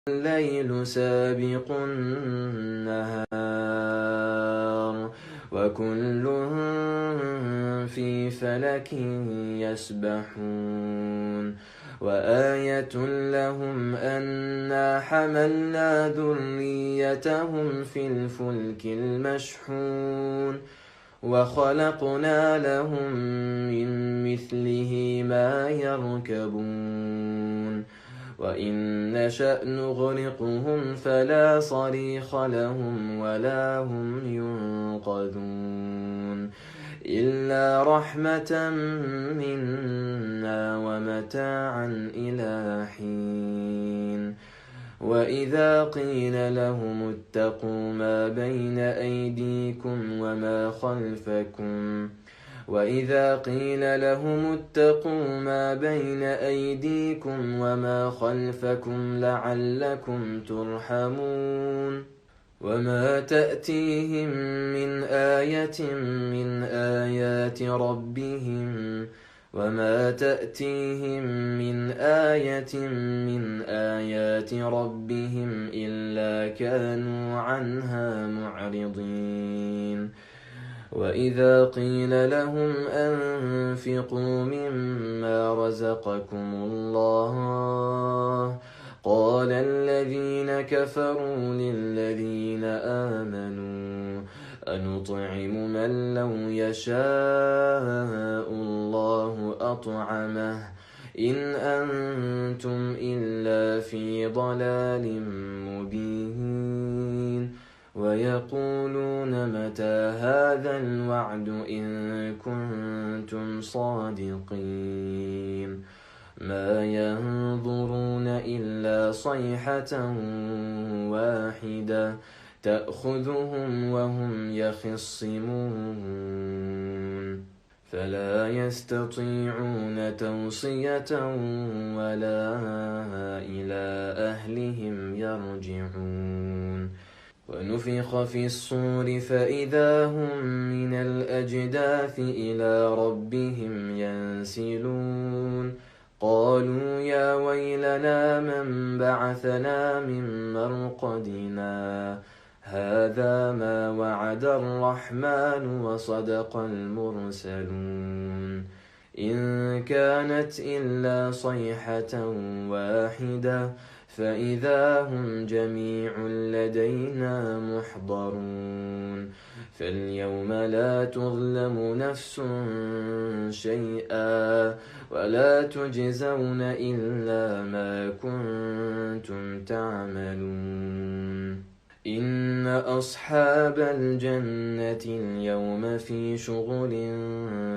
الليل سابق النهار وكل في فلك يسبحون وآية لهم أنا حملنا ذريتهم في الفلك المشحون وخلقنا لهم من مثله ما يركبون وإن نشأ نغرقهم فلا صريخ لهم ولا هم ينقذون إلا رحمة منا ومتاعا إلى حين وإذا قيل لهم اتقوا ما بين أيديكم وما خلفكم وإذا قيل لهم اتقوا ما بين أيديكم وما خلفكم لعلكم ترحمون وما تأتيهم من آية من آيات ربهم وما تأتيهم من آية من آيات ربهم إلا كانوا عنها معرضين وإذا قيل لهم أنفقوا مما رزقكم الله قال الذين كفروا للذين آمنوا أنطعم من لو يشاء الله أطعمه إن أنتم إلا في ضلال مبين ويقولون متى هذا الوعد إن كنتم صادقين ما ينظرون إلا صيحة واحدة تأخذهم وهم يخصمون فلا يستطيعون توصية ولا إلى أهلهم يرجعون ونفخ في الصور فإذا هم من الأجداث إلى ربهم ينسلون قالوا يا ويلنا من بعثنا من مرقدنا هذا ما وعد الرحمن وصدق المرسلون إن كانت إلا صيحة واحدة فإذا هم جميع لدينا محضرون فاليوم لا تظلم نفس شيئا ولا تجزون إلا ما كنتم تعملون إن أصحاب الجنة اليوم في شغل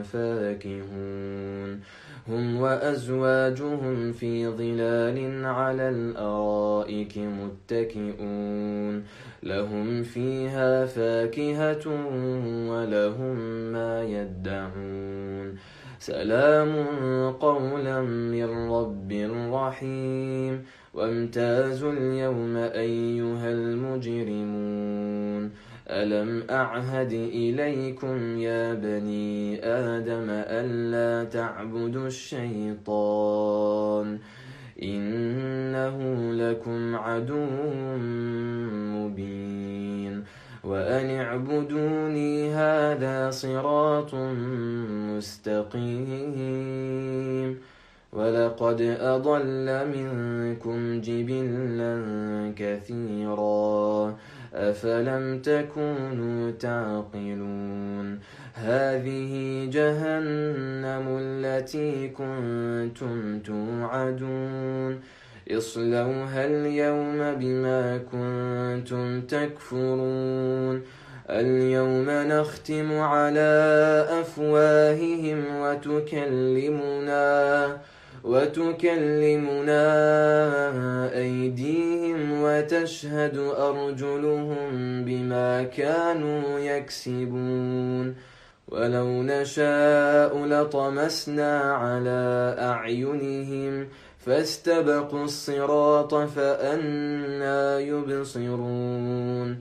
فاكهون هم وأزواجهم في ظلال على الأرائك متكئون لهم فيها فاكهة ولهم ما يدعون سلام قولا من رب رحيم وامتازوا اليوم أيها المجرمون ألم أعهد إليكم يا بني آدم ألا تعبدوا الشيطان إنه لكم عدو مبين وأن اعبدوني هذا صراط مستقيم ولقد أضل منكم جبلا كثيرا أفلم تكونوا تعقلون هذه جهنم التي كنتم توعدون اصلوها اليوم بما كنتم تكفرون اليوم نختم على أفواههم وتكلمنا أيديهم وتشهد أرجلهم بما كانوا يكسبون ولو نشاء لطمسنا على أعينهم فاستبقوا الصراط فأنى يبصرون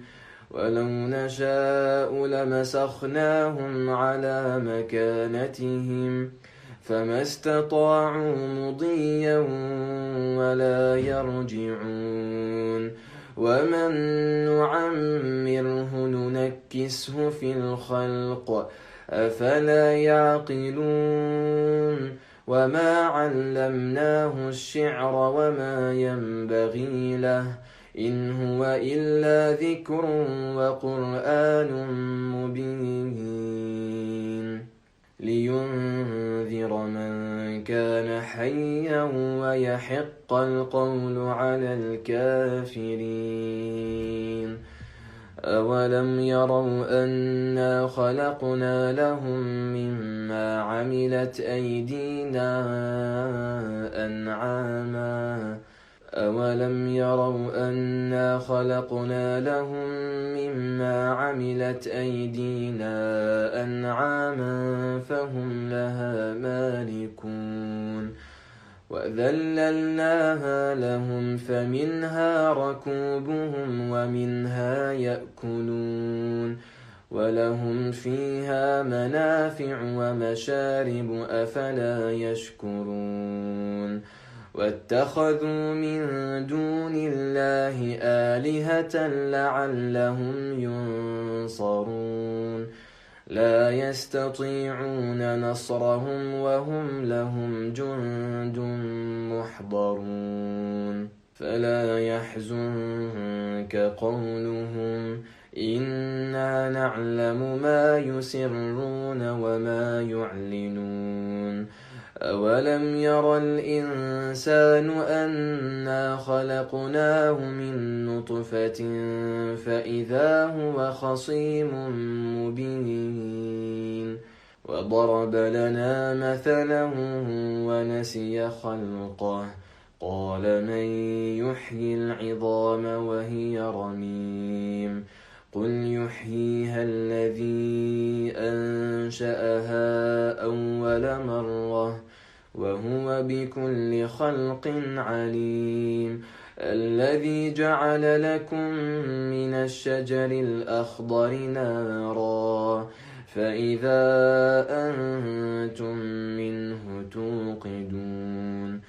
ولو نشاء لمسخناهم على مكانتهم فما استطاعوا مضيا ولا يرجعون ومن نعمره ننكسه في الخلق أفلا يعقلون وما علمناه الشعر وما ينبغي له إن هو إلا ذكر وقرآن مبين لينذر من كان حيا ويحق القول على الكافرين أولم يروا أنا خلقنا لهم مما عملت أيدينا أنعاما أولم يروا أنا خلقنا لهم مما عملت أيدينا أنعاما فهم لها مالكون وذللناها لهم فمنها ركوبهم ومنها يأكلون ولهم فيها منافع ومشارب أفلا يشكرون واتخذوا من دون الله آلهة لعلهم ينصرون لا يستطيعون نصرهم وهم لهم جند محضرون فلا يحزنك قولهم إنا نعلم ما يسرون وما يعلنون أولم ير الإنسان أنا خلقناه من نطفة فإذا هو خصيم مبين وضرب لنا مثلا ونسي خلقه قال من يحيي العظام وهي رميم قل يحييها الذي أنشأها أول مرة وهو بكل خلق عليم الذي جعل لكم من الشجر الأخضر نارا فإذا أنتم منه توقدون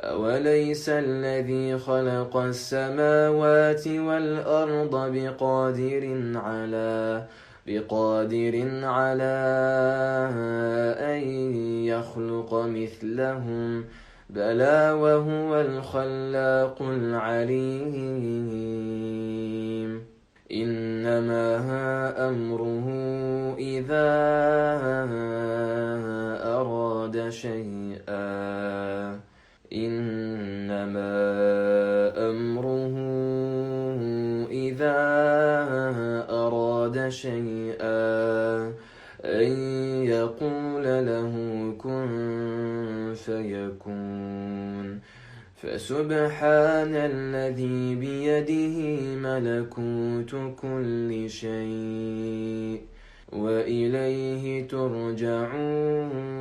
أوليس الذي خلق السماوات والأرض بقادر على أن يخلق مثلهم بلى وهو الخلاق العليم إنما أمره إذا أراد شيئا إنما أمره إذا أراد شيئا أن يقول له كن فيكون فسبحان الذي بيده ملكوت كل شيء وإليه ترجعون